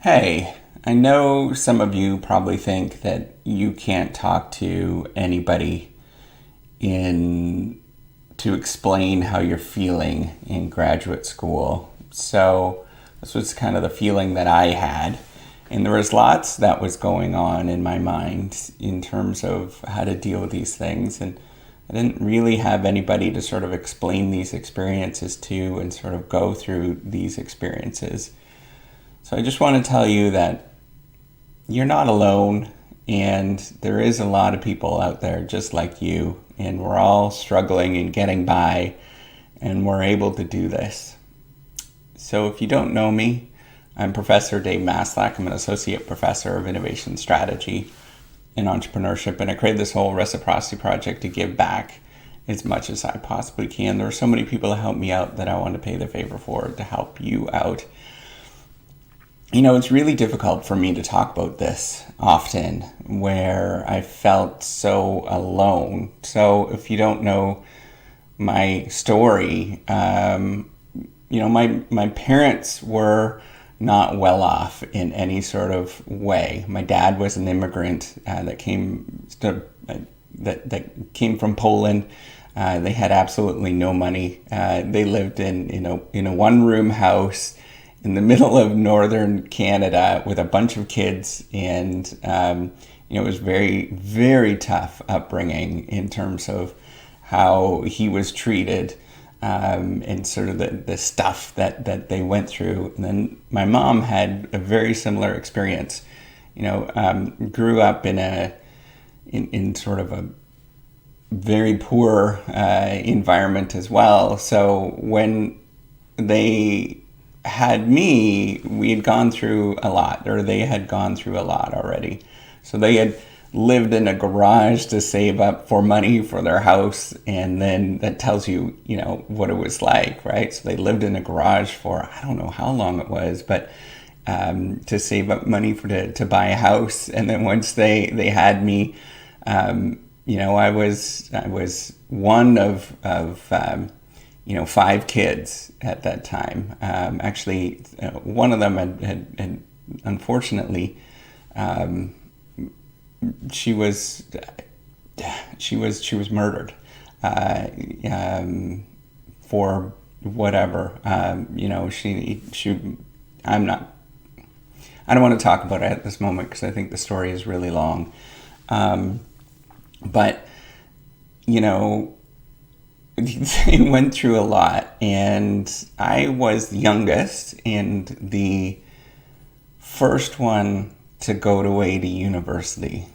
Hey, I know some of you probably think that you can't talk to anybody in to explain how you're feeling in graduate school. So this was kind of the feeling that I had. And there was lots that was going on in my mind in terms of how to deal with these things. And I didn't really have anybody to sort of explain these experiences to and sort of go through these experiences. So I just want to tell you that you're not alone, and there is a lot of people out there just like you, and we're all struggling and getting by, and we're able to do this. So if you don't know me, I'm Professor Dave Maslach. I'm an associate professor of innovation strategy and entrepreneurship, and I created this whole reciprocity project to give back as much as I possibly can. There are so many people that help me out that I want to pay the favor for to help you out. You know, it's really difficult for me to talk about this often, where I felt so alone. So if you don't know my story, my parents were not well off in any sort of way. My dad was an immigrant that came from Poland. They had absolutely no money. They lived in a one-room house in the middle of northern Canada with a bunch of kids, and it was very, very tough upbringing in terms of how he was treated, and sort of the stuff that they went through. And then my mom had a very similar experience. Grew up in sort of a very poor environment as well. So when they had me, we had gone through a lot, or they had gone through a lot already. So they had lived in a garage to save up for money for their house, and then that tells you, what it was like, right? So they lived in a garage for, I don't know how long it was, but to save up money to buy a house. And then once they had me, I was one of 5 kids at that time. Actually, one of them had unfortunately, she was murdered for whatever. I don't want to talk about it at this moment because I think the story is really long. But they went through a lot, and I was the youngest and the first one to go away to university.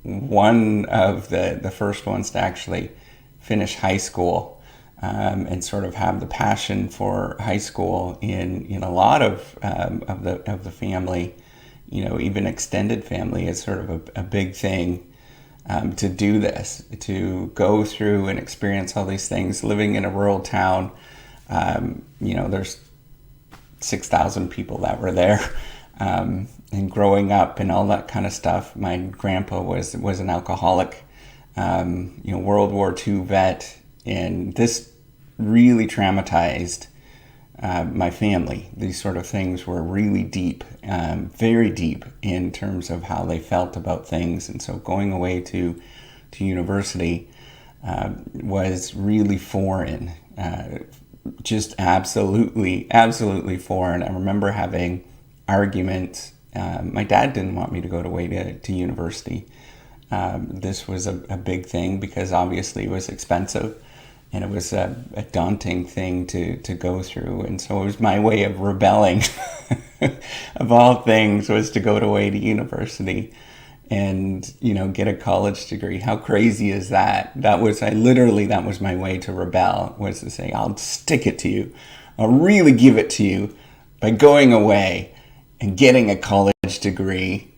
One of the first ones to actually finish high school, and sort of have the passion for high school in a lot of the family. Even extended family is sort of a big thing. To do this, to go through and experience all these things, living in a rural town. There's 6,000 people that were there, and growing up and all that kind of stuff. My grandpa was an alcoholic, World War II vet, and this really traumatized my family. These sort of things were really deep, very deep in terms of how they felt about things. And so going away to university was really foreign, just absolutely foreign. I remember having arguments. My dad didn't want me to go away to university. This was a big thing because obviously it was expensive. And it was a daunting thing to go through. And so it was my way of rebelling, of all things, was to go away to university and, get a college degree. How crazy is that? That was my way to rebel, was to say, I'll stick it to you. I'll really give it to you by going away and getting a college degree.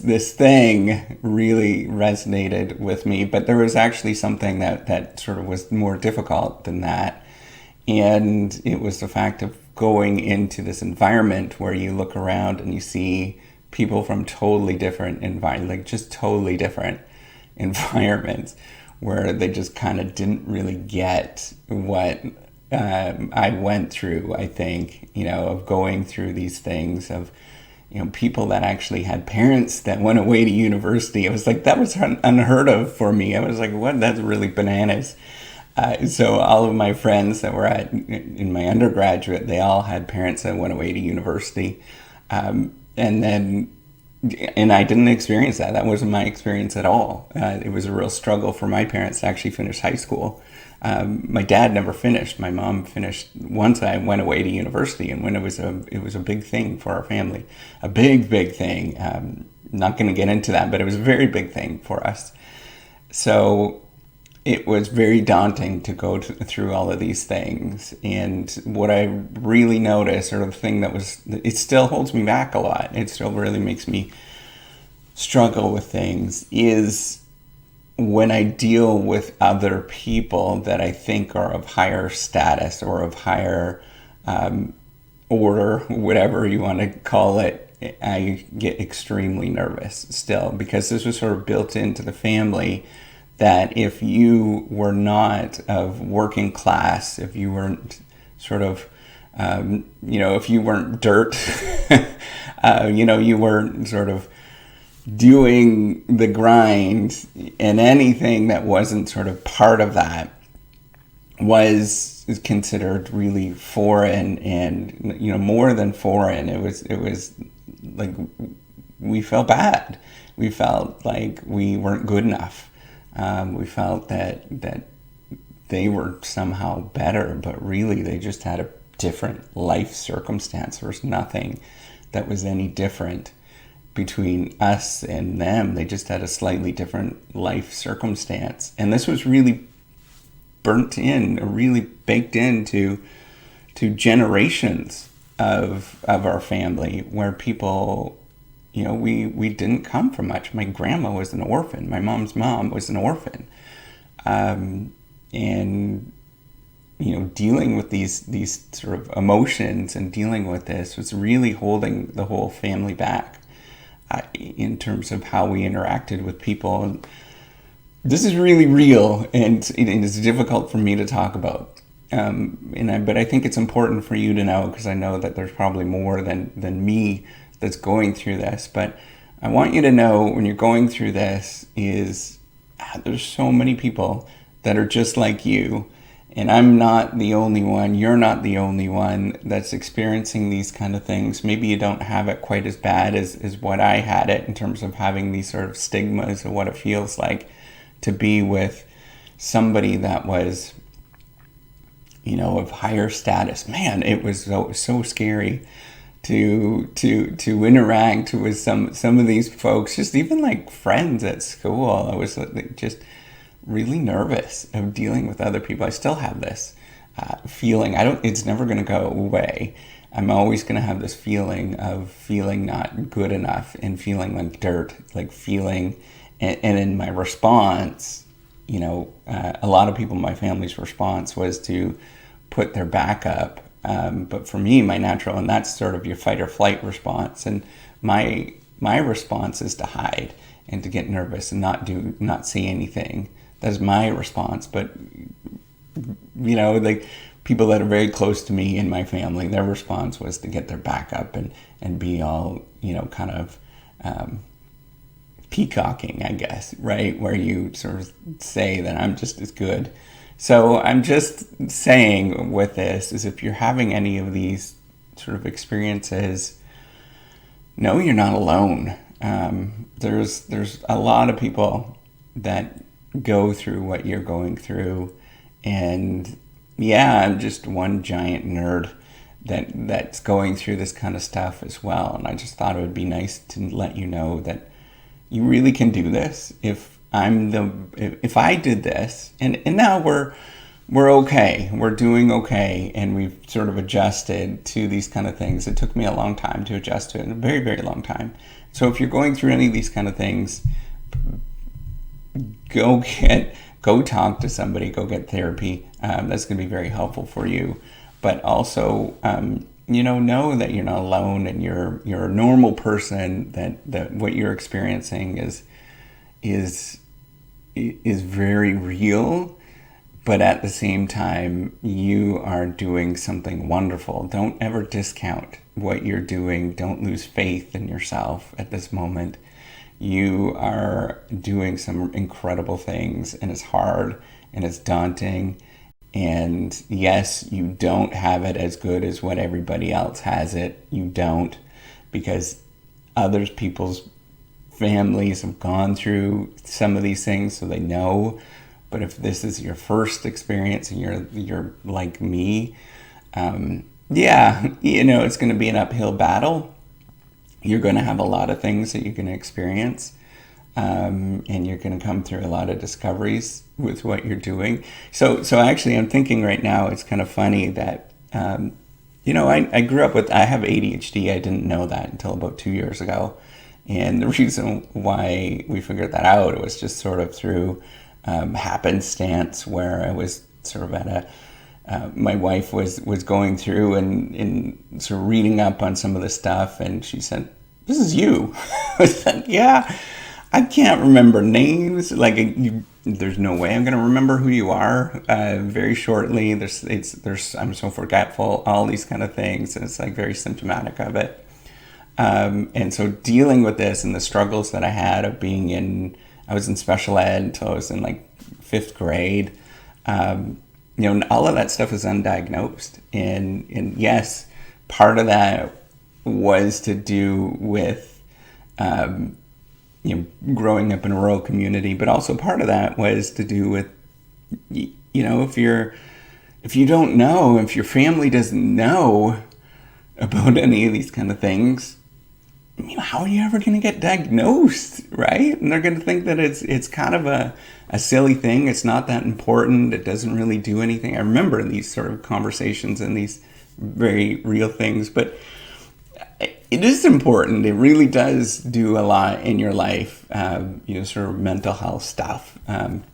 This thing really resonated with me, but there was actually something that sort of was more difficult than that. And it was the fact of going into this environment where you look around and you see people from totally different environments, where they just kind of didn't really get what I went through, I think, of going through these things of, people that actually had parents that went away to university. It was like, that was unheard of for me. I was like, what? That's really bananas. So all of my friends that were in my undergraduate, they all had parents that went away to university. And I didn't experience that. That wasn't my experience at all. It was a real struggle for my parents to actually finish high school. My dad never finished. My mom finished once I went away to university, and when it was a big thing for our family, a big thing. Not going to get into that, but it was a very big thing for us. So it was very daunting to go through all of these things. And what I really noticed, or the thing it still holds me back a lot, it still really makes me struggle with things, is when I deal with other people that I think are of higher status or of higher order, whatever you want to call it. I get extremely nervous still, because this was sort of built into the family, that if you were not of working class, if you weren't sort of, if you weren't dirt, you weren't sort of doing the grind, and anything that wasn't sort of part of that was considered really foreign, and, more than foreign. It was like, we felt bad. We felt like we weren't good enough. We felt that they were somehow better, but really they just had a different life circumstance. There was nothing that was any different between us and them. They just had a slightly different life circumstance. And this was really really baked into generations of our family, where people, we didn't come from much. My grandma was an orphan. My mom's mom was an orphan. And, dealing with these sort of emotions and dealing with this was really holding the whole family back in terms of how we interacted with people. And this is really real, and it is difficult for me to talk about. But I think it's important for you to know, because I know that there's probably more than me that's going through this. But I want you to know, when you're going through this, is there's so many people that are just like you, and I'm not the only one. You're not the only one that's experiencing these kind of things. Maybe you don't have it quite as bad as what I had it, in terms of having these sort of stigmas of what it feels like to be with somebody that was, of higher status. Man, it was so scary to interact with some of these folks, just even like friends at school. I was just really nervous of dealing with other people. I still have this feeling. It's never going to go away. I'm always going to have this feeling of feeling not good enough, and feeling like dirt, like feeling, and in my response, a lot of people in my family's response was to put their back up. But for me, my natural, and that's sort of your fight or flight response. And my response is to hide and to get nervous and not see anything. That's my response. But, like people that are very close to me in my family, their response was to get their back up and be all, kind of peacocking, I guess, right? Where you sort of say that I'm just as good. So I'm just saying with this is, if you're having any of these sort of experiences, no, you're not alone. There's a lot of people that go through what you're going through, and yeah, I'm just one giant nerd that's going through this kind of stuff as well. And I just thought it would be nice to let you know that you really can do this. If I did this, and now we're okay, we're doing okay, and we've sort of adjusted to these kind of things. It took me a long time to adjust to it, a very, very long time. So if you're going through any of these kind of things, go talk to somebody, go get therapy. That's going to be very helpful for you. But also, know that you're not alone, and you're a normal person, that what you're experiencing is very real, but at the same time, you are doing something wonderful. Don't ever discount what you're doing. Don't lose faith in yourself at this moment. You are doing some incredible things, and it's hard and it's daunting. And yes, you don't have it as good as what everybody else has it. You don't, because other people's families have gone through some of these things, so they know. But if this is your first experience and you're like me, yeah, it's going to be an uphill battle. You're going to have a lot of things that you're going to experience, and you're going to come through a lot of discoveries with what you're doing. So actually, I'm thinking right now, it's kind of funny that, I grew up I have ADHD. I didn't know that until about 2 years ago. And the reason why we figured that out, it was just sort of through happenstance, where I was sort of at my wife was going through and sort of reading up on some of the stuff, and she said, "This is you." I said, "Yeah, I can't remember names. There's no way I'm going to remember who you are very shortly. I'm so forgetful. All these kind of things, and it's like very symptomatic of it." And so dealing with this and the struggles that I had of I was in special ed until I was in like 5th grade. All of that stuff is undiagnosed. And yes, part of that was to do with, growing up in a rural community, but also part of that was to do with, if you don't know, if your family doesn't know about any of these kind of things, how are you ever going to get diagnosed, right? And they're going to think that it's kind of a silly thing. It's not that important. It doesn't really do anything. I remember these sort of conversations and these very real things, but it is important. It really does do a lot in your life, sort of mental health stuff. And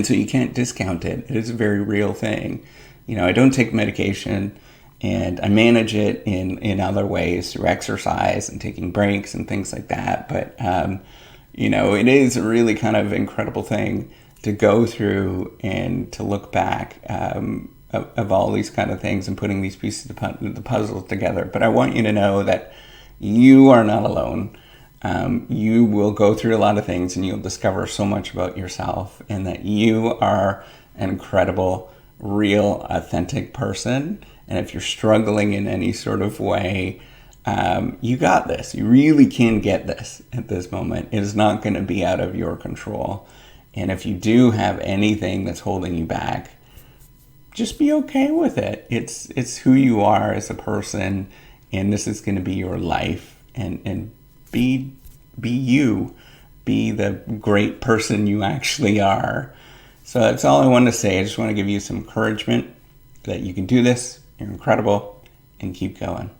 so you can't discount it. It is a very real thing. I don't take medication. And I manage it in other ways through exercise and taking breaks and things like that. But, it is a really kind of incredible thing to go through and to look back of all these kind of things and putting these pieces of the puzzle together. But I want you to know that you are not alone. You will go through a lot of things and you'll discover so much about yourself, and that you are an incredible, real, authentic person. And if you're struggling in any sort of way, you got this. You really can get this at this moment. It is not going to be out of your control. And if you do have anything that's holding you back, just be okay with it. It's who you are as a person, and this is going to be your life. And be you. Be the great person you actually are. So that's all I want to say. I just want to give you some encouragement that you can do this. You're incredible, and keep going.